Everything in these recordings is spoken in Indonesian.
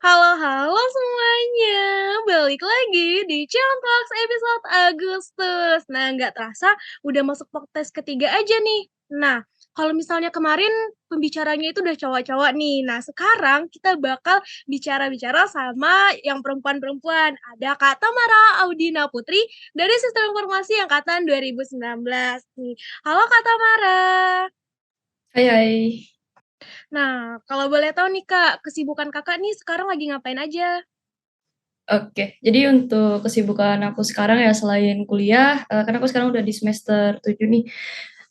Halo halo semuanya, balik lagi di Chill Talks episode Agustus. Nah, nggak terasa udah masuk podcast ketiga aja nih. Nah, kalau misalnya kemarin pembicaranya itu udah cowok-cowok nih. Nah, sekarang kita bakal bicara-bicara sama yang perempuan-perempuan. Ada Kak Tamara Audina Putri dari Sistem Informasi Angkatan 2019 nih. Halo Kak Tamara. Hai hai. Nah, kalau boleh tahu nih Kak, kesibukan Kakak nih sekarang lagi ngapain aja? Oke, jadi untuk kesibukan aku sekarang ya selain kuliah, karena aku sekarang udah di semester 7 nih.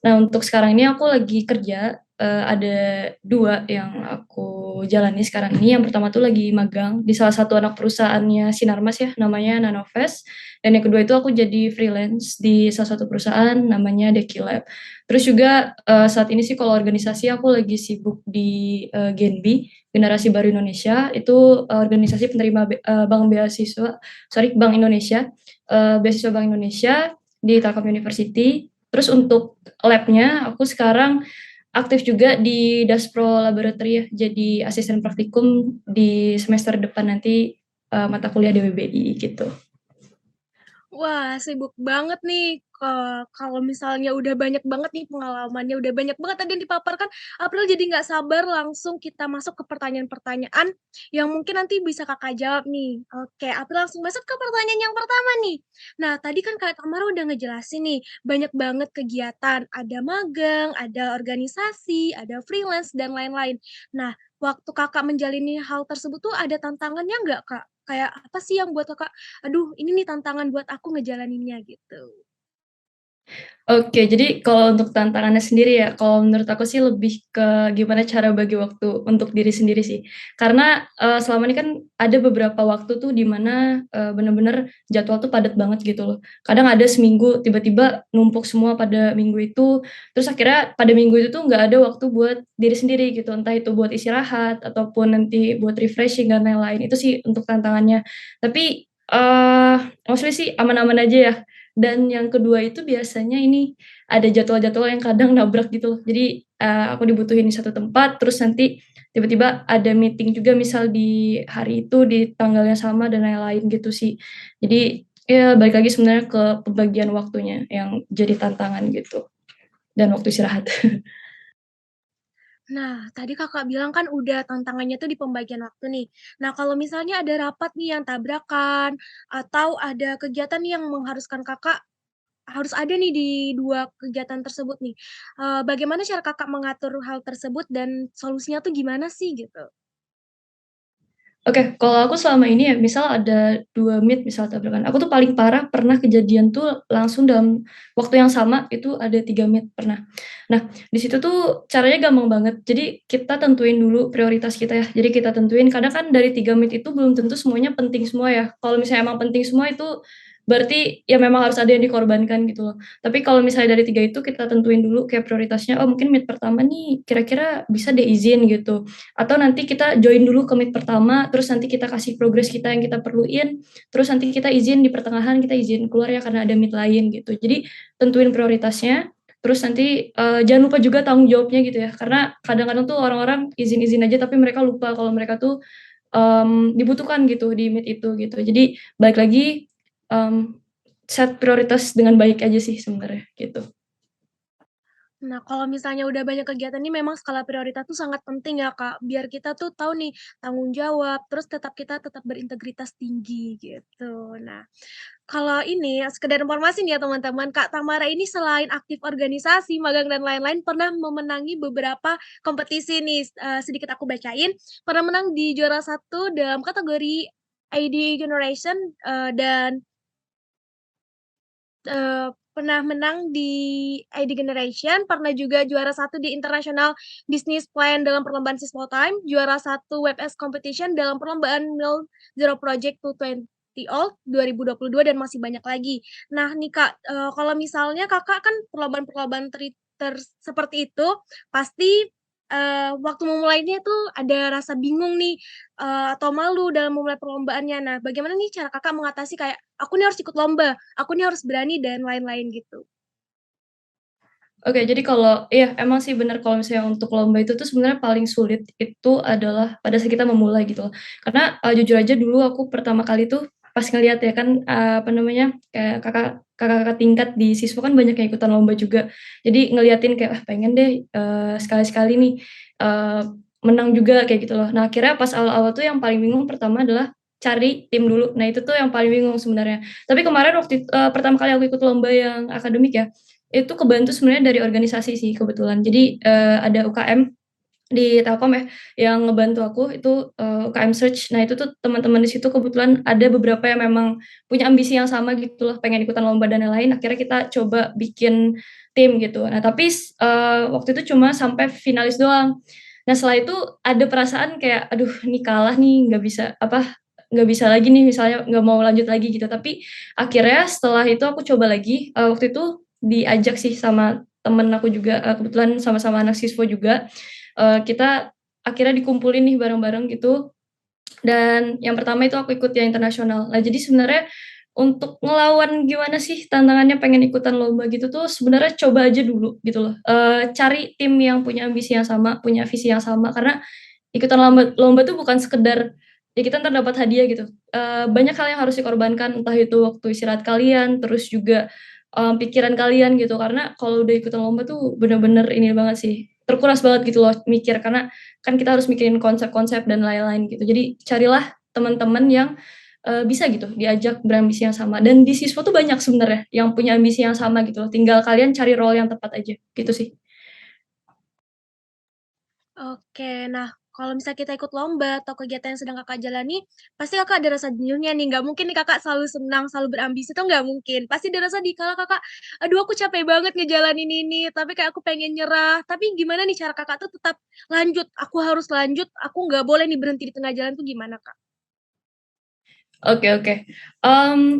Nah, untuk sekarang ini aku lagi kerja, ada 2 yang aku jalani sekarang ini. Yang pertama tuh lagi magang di salah satu anak perusahaannya Sinarmas ya, namanya Nanovest, dan yang kedua itu aku jadi freelance di salah satu perusahaan namanya Dekilab. Terus juga, saat ini sih kalau organisasi aku lagi sibuk di, Genbi, Generasi Baru Indonesia, itu, organisasi penerima Bank Indonesia, beasiswa Bank Indonesia di Telkom University. Terus untuk lab-nya aku sekarang aktif juga di Daspro Laboratory ya, jadi asisten praktikum di semester depan nanti, mata kuliah DWBI gitu. Wah, sibuk banget nih. Kalau misalnya udah banyak banget nih pengalamannya, udah banyak banget tadi yang dipaparkan, April jadi nggak sabar langsung kita masuk ke pertanyaan-pertanyaan yang mungkin nanti bisa Kakak jawab nih. Oke, April langsung masuk ke pertanyaan yang pertama nih. Nah, tadi kan Kak Tamara udah ngejelasin nih, banyak banget kegiatan, ada magang, ada organisasi, ada freelance, dan lain-lain. Nah, waktu Kakak menjalani hal tersebut tuh ada tantangannya nggak, Kak? Kayak apa sih yang buat Kakak, "Aduh, ini nih tantangan buat aku ngejalaninnya," gitu. Oke, jadi kalau untuk tantangannya sendiri ya, kalau menurut aku sih lebih ke gimana cara bagi waktu untuk diri sendiri sih. Karena, selama ini kan ada beberapa waktu tuh di mana, bener-bener jadwal tuh padat banget gitu loh. Kadang ada seminggu tiba-tiba numpuk semua pada minggu itu, terus akhirnya pada minggu itu tuh nggak ada waktu buat diri sendiri gitu, entah itu buat istirahat ataupun nanti buat refreshing dan lain-lain, itu sih untuk tantangannya. Tapi, mostly sih aman-aman aja ya. Dan yang kedua itu biasanya ini, ada jadwal-jadwal yang kadang nabrak gitu loh. Jadi, aku dibutuhin di satu tempat, terus nanti tiba-tiba ada meeting juga misal di hari itu, di tanggal yang sama dan lain-lain gitu sih. Jadi, ya balik lagi sebenarnya ke pembagian waktunya yang jadi tantangan gitu, dan waktu istirahat. Nah, tadi Kakak bilang kan udah tantangannya tuh di pembagian waktu nih. Nah, kalau misalnya ada rapat nih yang tabrakan, atau ada kegiatan nih yang mengharuskan Kakak harus ada nih di 2 kegiatan tersebut nih, bagaimana cara Kakak mengatur hal tersebut dan solusinya tuh gimana sih, gitu? Oke, kalau aku selama ini ya, misal ada 2 meet misal tabrakan, aku tuh paling parah pernah kejadian tuh langsung dalam waktu yang sama itu ada 3 meet pernah. Nah, di situ tuh caranya gampang banget. Jadi kita tentuin dulu prioritas kita ya. Jadi kita tentuin kadang kan dari 3 meet itu belum tentu semuanya penting semua ya. Kalau misalnya emang penting semua itu berarti ya memang harus ada yang dikorbankan gitu loh. Tapi kalau misalnya dari 3 itu kita tentuin dulu kayak prioritasnya, oh mungkin meet pertama nih kira-kira bisa deh izin gitu. Atau nanti kita join dulu ke meet pertama, terus nanti kita kasih progres kita yang kita perluin, terus nanti kita izin di pertengahan, kita izin keluar ya karena ada meet lain gitu. Jadi tentuin prioritasnya, terus nanti, jangan lupa juga tanggung jawabnya gitu ya, karena kadang-kadang tuh orang-orang izin-izin aja tapi mereka lupa kalau mereka tuh, dibutuhkan gitu di meet itu gitu. Jadi balik lagi, mmm, set prioritas dengan baik aja sih sebenarnya gitu. Nah, kalau misalnya udah banyak kegiatan nih memang skala prioritas tuh sangat penting ya, Kak, biar kita tuh tahu nih tanggung jawab, terus kita tetap berintegritas tinggi gitu. Nah, kalau ini sekedar informasi nih ya teman-teman, Kak Tamara ini selain aktif organisasi, magang dan lain-lain pernah memenangi beberapa kompetisi nih, sedikit aku bacain, pernah menang di juara satu dalam kategori ID Generation, dan pernah menang di ID Generation, pernah juga juara satu di International Business Plan dalam perlombaan Sismo Time, juara satu WebS Competition dalam perlombaan Mil Zero Project 220 Old 2022 dan masih banyak lagi. Nah nih Kak, kalau misalnya Kakak kan perlombaan-perlombaan seperti itu, pasti, waktu memulainya tuh ada rasa bingung nih, atau malu dalam memulai perlombaannya. Nah, bagaimana nih cara Kakak mengatasi kayak, "Aku nih harus ikut lomba, aku nih harus berani," dan lain-lain gitu? Oke, jadi kalau iya emang sih bener kalau misalnya untuk lomba itu tuh sebenarnya paling sulit itu adalah pada saat kita memulai gitu loh. Karena, jujur aja dulu aku pertama kali tuh pas ngelihat ya kan, apa namanya, kayak kakak-kakak tingkat di siswa kan banyak yang ikutan lomba juga. Jadi ngeliatin kayak, "Ah, pengen deh, sekali-sekali nih, eee, menang juga," kayak gitu loh. Nah akhirnya pas awal-awal tuh yang paling bingung pertama adalah cari tim dulu. Nah itu tuh yang paling bingung sebenarnya. Tapi kemarin pertama kali aku ikut lomba yang akademik ya, itu kebantu sebenarnya dari organisasi sih kebetulan. Jadi, ada UKM di Telkom ya, yang ngebantu aku itu, UKM Search. Nah itu tuh teman-teman di situ kebetulan ada beberapa yang memang punya ambisi yang sama gitu loh, pengen ikutan lomba dan lain-lain, akhirnya kita coba bikin tim gitu. Nah tapi waktu itu cuma sampai finalis doang. Nah setelah itu ada perasaan kayak, "Aduh nih kalah nih, nggak bisa nggak bisa lagi nih," misalnya nggak mau lanjut lagi gitu. Tapi akhirnya setelah itu aku coba lagi, waktu itu diajak sih sama temen aku juga, kebetulan sama-sama anak siswa juga, kita akhirnya dikumpulin nih bareng-bareng gitu, dan yang pertama itu aku ikut yang internasional. Nah, jadi sebenarnya untuk ngelawan gimana sih tantangannya pengen ikutan lomba gitu tuh sebenarnya coba aja dulu gitu loh, cari tim yang punya ambisi yang sama, punya visi yang sama, karena ikutan lomba lomba tuh bukan sekedar, ya kita entar dapat hadiah gitu, banyak hal yang harus dikorbankan, entah itu waktu istirahat kalian, terus juga, pikiran kalian gitu. Karena kalau udah ikutan lomba tuh bener-bener ini banget sih, terkuras banget gitu loh mikir, karena kan kita harus mikirin konsep-konsep dan lain-lain gitu. Jadi carilah teman-teman yang, bisa gitu diajak berambisi yang sama, dan di siswa tuh banyak sebenarnya yang punya ambisi yang sama gitu loh, tinggal kalian cari role yang tepat aja, gitu sih. Oke, nah kalau misalnya kita ikut lomba atau kegiatan yang sedang Kakak jalani, pasti Kakak ada rasa jenuhnya nih, nggak mungkin nih Kakak selalu senang, selalu berambisi itu nggak mungkin. Pasti ada rasa di kala Kakak, "Aduh aku capek banget ngejalanin ini, tapi kayak aku pengen nyerah." Tapi gimana nih cara Kakak tuh tetap lanjut, "Aku harus lanjut, aku nggak boleh nih berhenti di tengah jalan." Tuh gimana, Kak? Oke oke.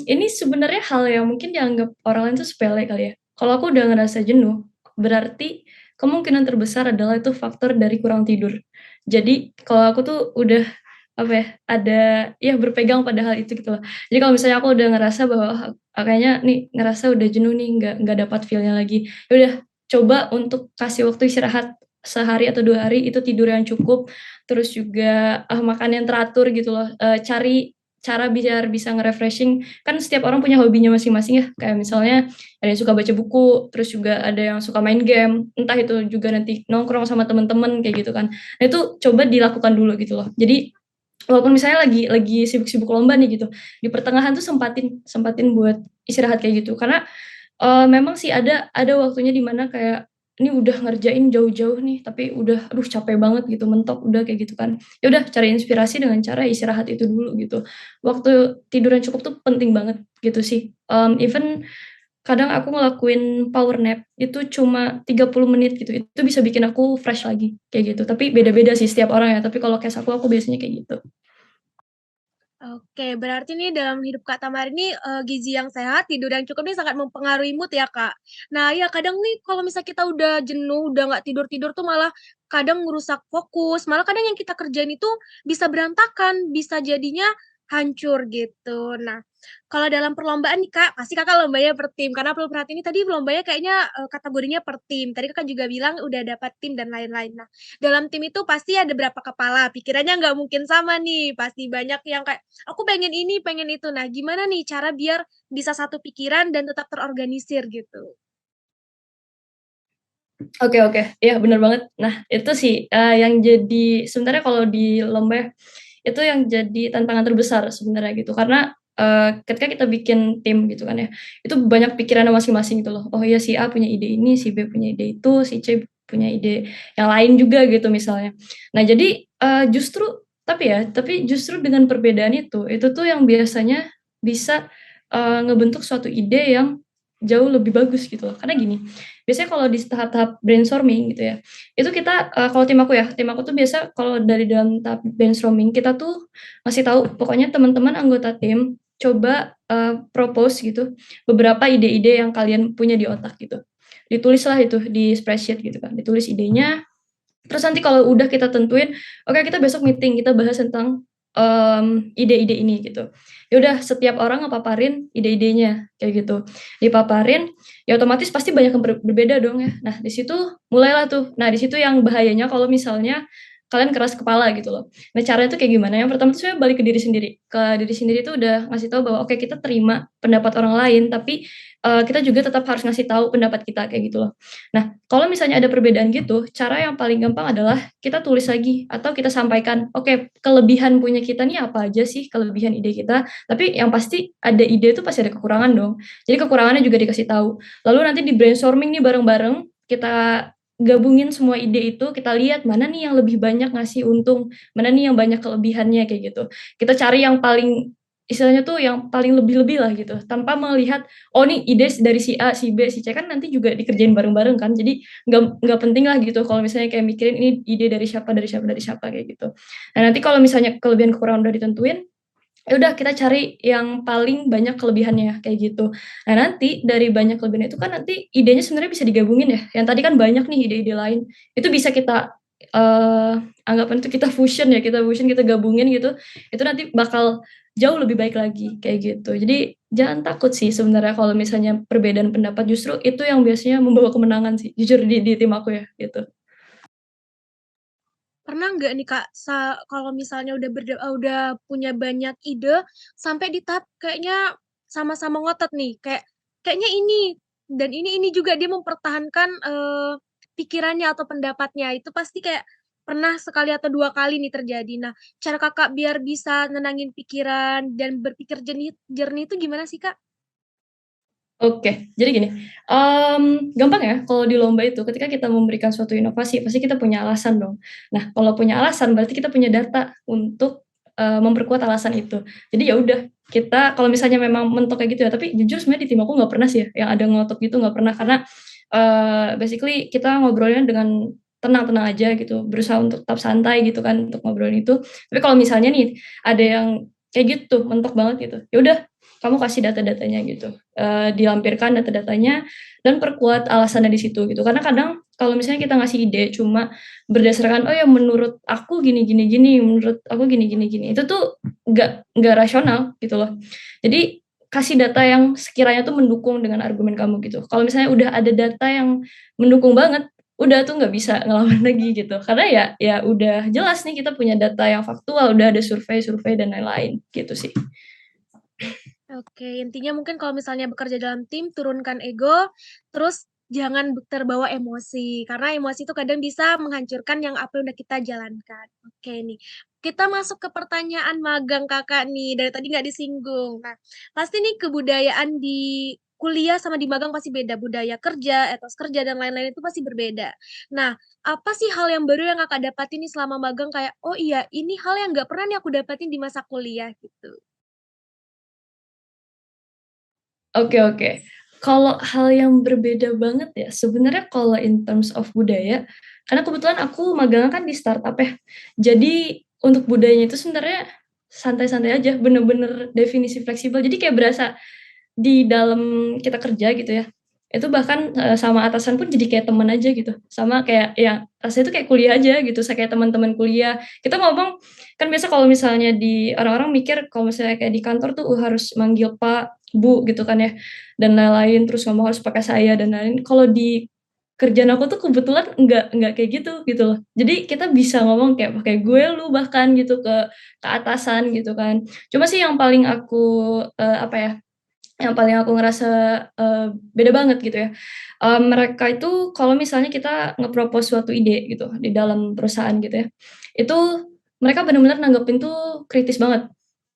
Ini sebenarnya hal yang mungkin dianggap orang lain tuh sepele kali ya. Kalau aku udah ngerasa jenuh, berarti kemungkinan terbesar adalah itu faktor dari kurang tidur. Jadi kalau aku tuh udah, apa ya, ada ya berpegang pada hal itu gitu loh. Jadi kalau misalnya aku udah ngerasa bahwa, kayaknya nih ngerasa udah jenuh nih, nggak dapat feel-nya lagi, ya udah coba untuk kasih waktu istirahat sehari atau 2 hari itu tidur yang cukup, terus juga, makan yang teratur gitu loh, cari cara biar bisa nge-refreshing, kan setiap orang punya hobinya masing-masing ya, kayak misalnya ada yang suka baca buku, terus juga ada yang suka main game, entah itu juga nanti nongkrong sama temen-temen kayak gitu kan. Nah itu coba dilakukan dulu gitu loh. Jadi walaupun misalnya lagi sibuk-sibuk lomba nih gitu, di pertengahan tuh sempatin sempatin buat istirahat kayak gitu. Karena, memang sih ada waktunya di mana kayak, ini udah ngerjain jauh-jauh nih, tapi udah, aduh capek banget gitu, mentok udah kayak gitu kan. Ya udah cari inspirasi dengan cara istirahat itu dulu gitu. Waktu tidur yang cukup tuh penting banget gitu sih. Even kadang aku ngelakuin power nap itu cuma 30 menit gitu, itu bisa bikin aku fresh lagi, kayak gitu. Tapi beda-beda sih setiap orang ya, tapi kalau case aku biasanya kayak gitu. Oke, berarti nih dalam hidup Kak Tamar ini, gizi yang sehat, tidur yang cukup nih sangat mempengaruhi mood ya, Kak. Nah, ya kadang nih kalau misalnya kita udah jenuh, udah nggak tidur-tidur tuh malah kadang ngerusak fokus, malah kadang yang kita kerjain itu bisa berantakan, bisa jadinya hancur gitu. Nah, kalau dalam perlombaan nih, Kak, pasti Kakak lombanya per tim, karena perlu perhatiin ini tadi lombanya kayaknya, kategorinya per tim. Tadi Kakak juga bilang udah dapat tim dan lain-lain. Nah, dalam tim itu pasti ada berapa kepala, pikirannya nggak mungkin sama nih, pasti banyak yang kayak, "Aku pengen ini, pengen itu." Nah, gimana nih cara biar bisa satu pikiran dan tetap terorganisir gitu? Oke oke, iya bener banget. Nah itu sih, yang jadi sebenarnya kalau di lomba ya, itu yang jadi tantangan terbesar sebenarnya gitu. Karena, ketika kita bikin tim gitu kan ya, itu banyak pikirannya masing-masing gitu loh. Oh iya si A punya ide ini, si B punya ide itu, si C punya ide yang lain juga gitu misalnya. Nah jadi, tapi justru dengan perbedaan itu tuh yang biasanya bisa, ngebentuk suatu ide yang jauh lebih bagus gitu loh. Karena gini, biasanya kalau di tahap-tahap brainstorming gitu ya, itu kita, kalau tim aku tuh biasa kalau dari dalam tahap brainstorming, kita tuh ngasih tahu, pokoknya teman-teman anggota tim coba, propose gitu, beberapa ide-ide yang kalian punya di otak gitu. Ditulislah itu di spreadsheet gitu kan, ditulis idenya, terus nanti kalau udah kita tentuin, "Oke kita besok meeting, kita bahas tentang" ide-ide ini gitu. Ya udah setiap orang ngepaparin ide-idenya kayak gitu. Dipaparin, ya otomatis pasti banyak yang berbeda dong ya. Nah, di situ mulailah tuh. Nah, di situ yang bahayanya kalau misalnya kalian keras kepala gitu loh. Nah, caranya tuh kayak gimana? Yang pertama tuh saya balik ke diri sendiri. Ke diri sendiri tuh udah ngasih tahu bahwa oke kita terima pendapat orang lain, tapi kita juga tetap harus ngasih tahu pendapat kita kayak gitu loh. Nah, kalau misalnya ada perbedaan gitu, cara yang paling gampang adalah kita tulis lagi atau kita sampaikan, oke, kelebihan punya kita nih apa aja sih kelebihan ide kita, tapi yang pasti ada ide itu pasti ada kekurangan dong. Jadi kekurangannya juga dikasih tahu. Lalu nanti di-brainstorming nih bareng-bareng, kita gabungin semua ide itu, kita lihat mana nih yang lebih banyak ngasih untung, mana nih yang banyak kelebihannya kayak gitu. Kita cari yang paling istilahnya tuh yang paling lebih-lebih lah gitu, tanpa melihat, oh nih ide dari si A, si B, si C kan nanti juga dikerjain bareng-bareng kan. Jadi nggak penting lah gitu kalau misalnya kayak mikirin ini ide dari siapa kayak gitu. Nah nanti kalau misalnya kelebihan kekurangan udah ditentuin, ya udah kita cari yang paling banyak kelebihannya kayak gitu. Nah nanti dari banyak kelebihan itu kan nanti idenya sebenarnya bisa digabungin ya. Yang tadi kan banyak nih ide-ide lain. Itu bisa kita anggapan itu kita fusion ya, kita fusion, kita gabungin gitu. Itu nanti bakal jauh lebih baik lagi kayak gitu. Jadi jangan takut sih sebenarnya kalau misalnya perbedaan pendapat, justru itu yang biasanya membawa kemenangan sih, jujur di tim aku ya gitu. Pernah nggak nih Kak, kalau misalnya udah punya banyak ide, sampai di tahap kayaknya sama-sama ngotot nih, kayaknya ini, dan ini juga dia mempertahankan, pikirannya atau pendapatnya, itu pasti kayak pernah sekali atau 2 kali nih terjadi. Nah, cara Kakak biar bisa nenangin pikiran dan berpikir jernih jernih itu gimana sih, Kak? Oke, jadi gini, gampang ya kalau di lomba itu ketika kita memberikan suatu inovasi pasti kita punya alasan dong. Nah, kalau punya alasan berarti kita punya data untuk, memperkuat alasan itu. Jadi ya udah, kita kalau misalnya memang mentok kayak gitu ya, tapi jujur sebenarnya di tim aku nggak pernah sih ya yang ada ngotot gitu, nggak pernah. Karena, basically kita ngobrolnya dengan tenang-tenang aja gitu, berusaha untuk tetap santai gitu kan untuk ngobrolin itu. Tapi kalau misalnya nih ada yang kayak gitu, mentok banget gitu, ya udah kamu kasih data-datanya gitu. Dilampirkan data-datanya dan perkuat alasannya di situ gitu. Karena kadang kalau misalnya kita ngasih ide cuma berdasarkan, "Oh ya menurut aku gini gini gini, menurut aku gini gini gini," itu tuh nggak rasional gitu loh. Jadi kasih data yang sekiranya tuh mendukung dengan argumen kamu gitu. Kalau misalnya udah ada data yang mendukung banget, udah tuh nggak bisa ngelawan lagi gitu. Karena ya ya udah jelas nih kita punya data yang faktual, udah ada survei-survei dan lain-lain gitu sih. Oke, intinya mungkin kalau misalnya bekerja dalam tim, turunkan ego, terus jangan terbawa emosi, karena emosi itu kadang bisa menghancurkan yang apa yang udah kita jalankan. Oke nih, kita masuk ke pertanyaan magang Kakak nih, dari tadi nggak disinggung. Nah, pasti nih kebudayaan di kuliah sama di magang pasti beda, budaya kerja, etos kerja, dan lain-lain itu pasti berbeda. Nah, apa sih hal yang baru yang Kakak dapatin nih selama magang kayak, "Oh iya, ini hal yang nggak pernah nih aku dapatin di masa kuliah," gitu? Oke oke. Kalau hal yang berbeda banget ya, sebenarnya kalau in terms of budaya, karena kebetulan aku magangnya kan di startup ya. Jadi untuk budayanya itu sebenarnya santai-santai aja, bener-bener definisi fleksibel. Jadi kayak berasa di dalam kita kerja gitu ya, itu bahkan, sama atasan pun jadi kayak teman aja gitu, sama kayak ya rasanya tuh kayak kuliah aja gitu, kayak teman-teman kuliah. Kita ngomong kan biasa kalau misalnya di orang-orang mikir kalau misalnya kayak di kantor tuh, harus manggil Pak, Bu gitu kan ya, dan lain-lain, terus ngomong harus pakai saya dan lain-lain. Kalau di kerjaan aku tuh kebetulan enggak kayak gitu loh. Jadi kita bisa ngomong kayak pakai gue, lu bahkan gitu ke atasan gitu kan. Cuma sih yang paling aku, apa ya, yang paling aku ngerasa, beda banget gitu ya, mereka itu kalau misalnya kita nge-propose suatu ide gitu di dalam perusahaan gitu ya, itu mereka benar-benar nanggepin tuh kritis banget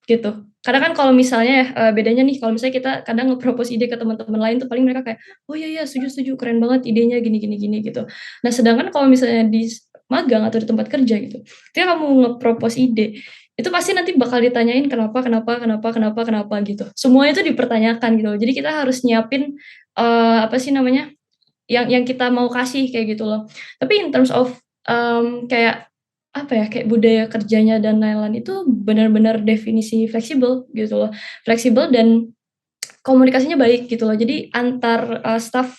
gitu. Karena kan kalau misalnya ya, bedanya nih kalau misalnya kita kadang nge-propose ide ke teman-teman lain tuh paling mereka kayak, "Oh iya iya, setuju setuju, keren banget idenya gini gini gini," gitu. Nah sedangkan kalau misalnya di magang atau di tempat kerja gitu, ketika kamu nge-propose ide, itu pasti nanti bakal ditanyain kenapa kenapa kenapa kenapa kenapa gitu. Semuanya itu dipertanyakan gitu loh. Jadi kita harus nyiapin, apa sih namanya, yang kita mau kasih kayak gitu loh. Tapi in terms of, kayak apa ya, kayak budaya kerjanya dan lain-lain itu benar-benar definisi fleksibel gitu loh. Fleksibel dan komunikasinya baik gitu loh. Jadi antar, staf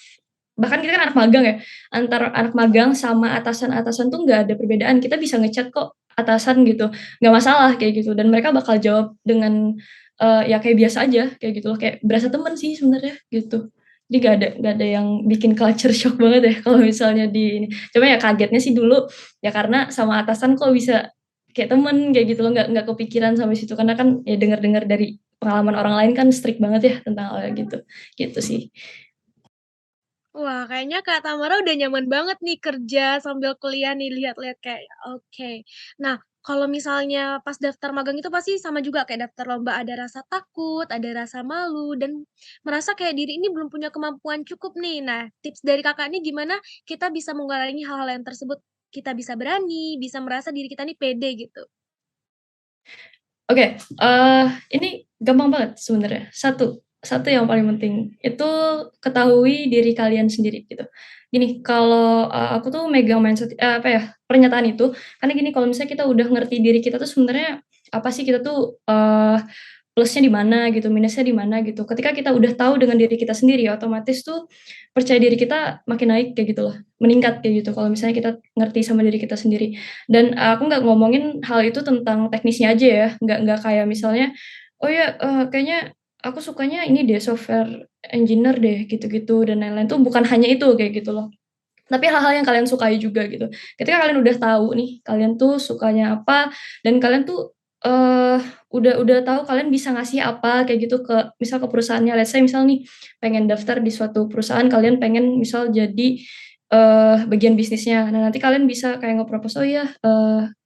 bahkan kita kan anak magang ya, antar anak magang sama atasan-atasan tuh nggak ada perbedaan. Kita bisa nge-chat kok atasan gitu, nggak masalah kayak gitu dan mereka bakal jawab dengan, ya kayak biasa aja kayak gitu loh, kayak berasa temen sih sebenarnya gitu. Jadi nggak ada yang bikin culture shock banget ya kalau misalnya di ini. Cuma ya kagetnya sih dulu, ya karena sama atasan kok bisa kayak temen kayak gitu loh, nggak kepikiran sampai situ karena kan ya dengar-dengar dari pengalaman orang lain kan strict banget ya tentang hal gitu, gitu sih. Wah, kayaknya Kak Tamara udah nyaman banget nih kerja sambil kuliah nih, lihat-lihat kayak oke. Nah, kalau misalnya pas daftar magang itu pasti sama juga kayak daftar lomba, ada rasa takut, ada rasa malu, dan merasa kayak diri ini belum punya kemampuan cukup nih. Nah, tips dari Kakak nih gimana kita bisa mengurangi hal-hal yang tersebut? Kita bisa berani, bisa merasa diri kita nih pede gitu. Oke, ini gampang banget sebenarnya. Satu satu yang paling penting, itu ketahui diri kalian sendiri gitu. Gini, kalau, aku tuh megang mindset apa ya, pernyataan itu, karena gini, kalau misalnya kita udah ngerti diri kita tuh sebenarnya apa sih kita tuh, plusnya di mana gitu, minusnya di mana gitu. Ketika kita udah tahu dengan diri kita sendiri, otomatis tuh percaya diri kita makin naik kayak gitu loh, meningkat kayak gitu, kalau misalnya kita ngerti sama diri kita sendiri. Dan, aku nggak ngomongin hal itu tentang teknisnya aja ya, nggak kayak misalnya, "Oh ya, kayaknya aku sukanya ini deh, software engineer deh," gitu-gitu dan lain-lain tuh bukan hanya itu, kayak gitu loh. Tapi hal-hal yang kalian sukai juga gitu. Ketika kalian udah tahu nih, kalian tuh sukanya apa dan kalian tuh, eee, udah tahu kalian bisa ngasih apa kayak gitu ke misal ke perusahaannya, let's say misal nih pengen daftar di suatu perusahaan, kalian pengen misal jadi, bagian bisnisnya. Nah, nanti kalian bisa kayak nge-propose, "Oh ya,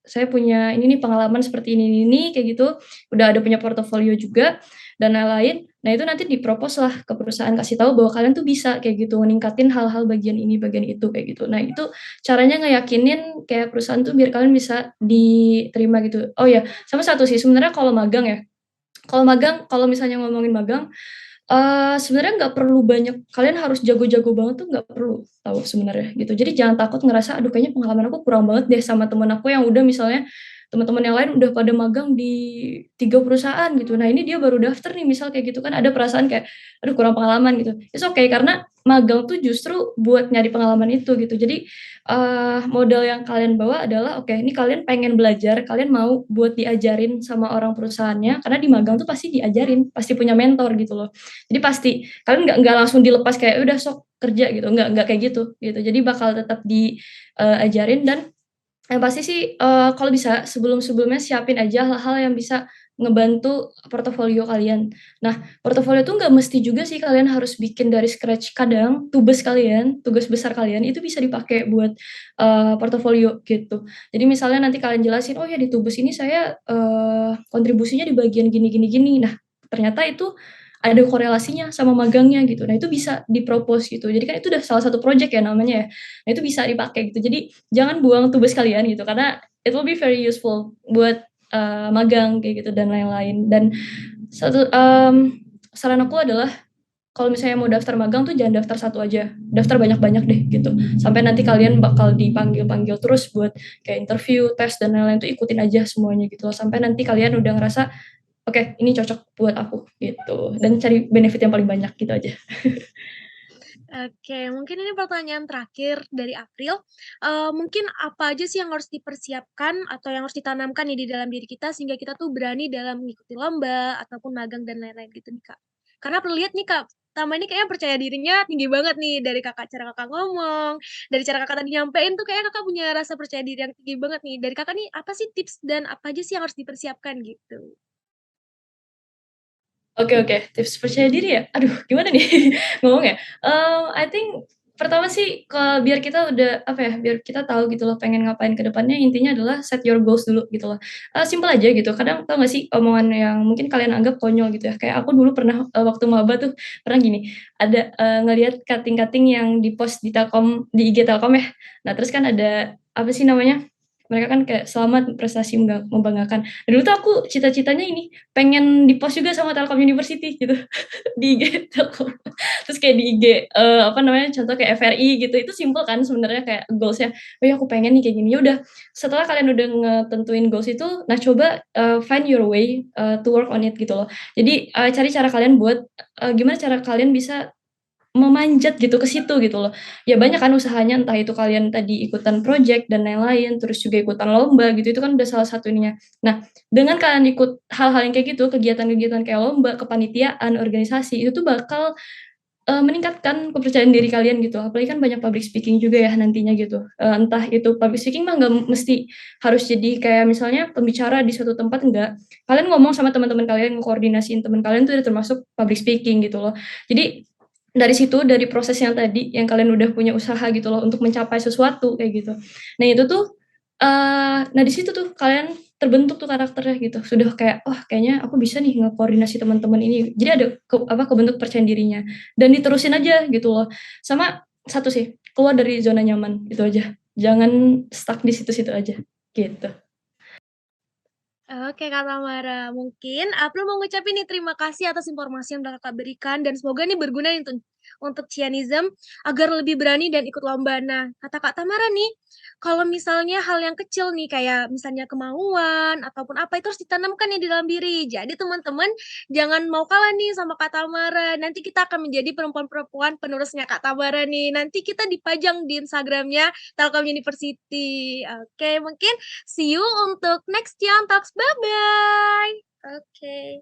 saya punya ini nih pengalaman seperti ini," kayak gitu, udah ada punya portofolio juga dan lain-lain. Nah, itu nanti di-propose-lah ke perusahaan, kasih tahu bahwa kalian tuh bisa kayak gitu, ningkatin hal-hal bagian ini, bagian itu, kayak gitu. Nah, itu caranya ngeyakinin kayak perusahaan tuh biar kalian bisa diterima gitu. Oh ya, sama satu sih, sebenarnya kalau magang ya, kalau misalnya ngomongin magang, sebenarnya nggak perlu banyak kalian harus jago-jago banget tuh nggak perlu tahu sebenarnya gitu. Jadi jangan takut ngerasa, "Aduh kayaknya pengalaman aku kurang banget deh sama temen aku yang udah misalnya teman-teman yang lain udah pada magang di 3 perusahaan gitu. Nah ini dia baru daftar nih misal kayak gitu kan ada perasaan kayak, aduh kurang pengalaman gitu. It's okay karena magang tuh justru buat nyari pengalaman itu gitu. Jadi, modal yang kalian bawa adalah oke ini kalian pengen belajar, kalian mau buat diajarin sama orang perusahaannya, karena di magang tuh pasti diajarin, pasti punya mentor gitu loh. Jadi pasti kalian nggak langsung dilepas kayak, "Udah sok kerja," gitu, nggak kayak gitu, gitu. Jadi bakal tetap ajarin dan yang pasti sih, kalau bisa sebelum-sebelumnya siapin aja hal-hal yang bisa ngebantu portofolio kalian. Nah, portofolio tuh nggak mesti juga sih kalian harus bikin dari scratch, kadang tugas kalian, tugas besar kalian itu bisa dipakai buat, portofolio gitu. Jadi misalnya nanti kalian jelasin, "Oh ya di tugas ini saya, kontribusinya di bagian gini gini gini." Nah, ternyata itu ada korelasinya sama magangnya gitu. Nah, itu bisa di-propose gitu. Jadi kan itu udah salah satu project ya namanya ya. Nah, itu bisa dipakai gitu. Jadi jangan buang tugas kalian gitu, karena it will be very useful buat, magang kayak gitu dan lain-lain. Dan saran aku adalah kalau misalnya mau daftar magang tuh jangan daftar satu aja, daftar banyak-banyak deh gitu. Sampai nanti kalian bakal dipanggil-panggil terus buat kayak interview, tes, dan lain-lain tuh ikutin aja semuanya gitu loh. Sampai nanti kalian udah ngerasa, "Oke, ini cocok buat aku," gitu. Dan cari benefit yang paling banyak gitu aja. Oke, mungkin ini pertanyaan terakhir dari April. Mungkin apa aja sih yang harus dipersiapkan atau yang harus ditanamkan nih di dalam diri kita sehingga kita tuh berani dalam mengikuti lomba ataupun magang dan lain-lain gitu nih, Kak? Karena perlu lihat nih, Kak, Tama ini kayaknya percaya dirinya tinggi banget nih dari Kakak, cara Kakak ngomong, dari cara Kakak tadi nyampein tuh kayaknya Kakak punya rasa percaya diri yang tinggi banget nih. Dari Kakak nih apa sih tips dan apa aja sih yang harus dipersiapkan gitu? Oke oke, tips percaya diri ya? Aduh gimana nih ngomongnya? I think pertama sih biar kita udah apa ya, biar kita tahu gitu loh pengen ngapain ke depannya, intinya adalah set your goals dulu gitu loh. Simpel aja gitu, kadang tau gak sih omongan yang mungkin kalian anggap konyol gitu ya, kayak aku dulu pernah, waktu maba tuh pernah gini, ada, ngelihat cutting-cutting yang di-post di Telkom, di IG Telkom ya. Nah terus kan ada, apa sih namanya, mereka kan kayak selamat prestasi membanggakan. Dan dulu tuh aku cita-citanya ini, pengen di-post juga sama Telkom University gitu, di IG Telkom. Terus kayak di IG, apa namanya, contoh kayak FRI gitu, itu simpel kan sebenarnya kayak goals-nya, "Oh ya aku pengen nih kayak gini." Ya udah, setelah kalian udah ngetentuin goals itu, nah coba, find your way, to work on it gitu loh. Jadi, cari cara kalian buat, gimana cara kalian bisa memanjat gitu ke situ gitu loh. Ya banyak kan usahanya, entah itu kalian tadi ikutan project dan lain-lain, terus juga ikutan lomba gitu, itu kan udah salah satu ininya. Nah, dengan kalian ikut hal-hal yang kayak gitu, kegiatan-kegiatan kayak lomba, kepanitiaan, organisasi, itu tuh bakal meningkatkan kepercayaan diri kalian gitu, apalagi kan banyak public speaking juga ya nantinya gitu, entah itu public speaking mah nggak mesti harus jadi kayak misalnya pembicara di suatu tempat, enggak. Kalian ngomong sama teman-teman kalian, ngekoordinasiin teman kalian tuh udah termasuk public speaking gitu loh. Jadi dari situ, dari proses yang tadi, yang kalian udah punya usaha gitu loh untuk mencapai sesuatu kayak gitu. Nah itu tuh, nah di situ tuh kalian terbentuk tuh karakternya gitu, sudah kayak, "Oh kayaknya aku bisa nih ngekoordinasi teman-teman ini." Jadi ada kebentuk percaya dirinya. Dan diterusin aja gitu loh. Sama satu sih, keluar dari zona nyaman, itu aja. Jangan stuck di situ-situ aja, gitu. Oke Kak Tamara, mungkin April mau ngucapin nih terima kasih atas informasi yang udah Kakak berikan dan semoga ini berguna nih untuk Cianism agar lebih berani dan ikut lomba. Nah, kata Kak Tamara nih, kalau misalnya hal yang kecil nih kayak misalnya kemauan ataupun apa itu harus ditanamkan nih di dalam diri. Jadi teman-teman jangan mau kalah nih sama Kak Tamara. Nanti kita akan menjadi perempuan-perempuan penerusnya Kak Tamara nih. Nanti kita dipajang di Instagramnya Telkom University. Oke, mungkin see you untuk next Young Talks. Bye-bye. Oke.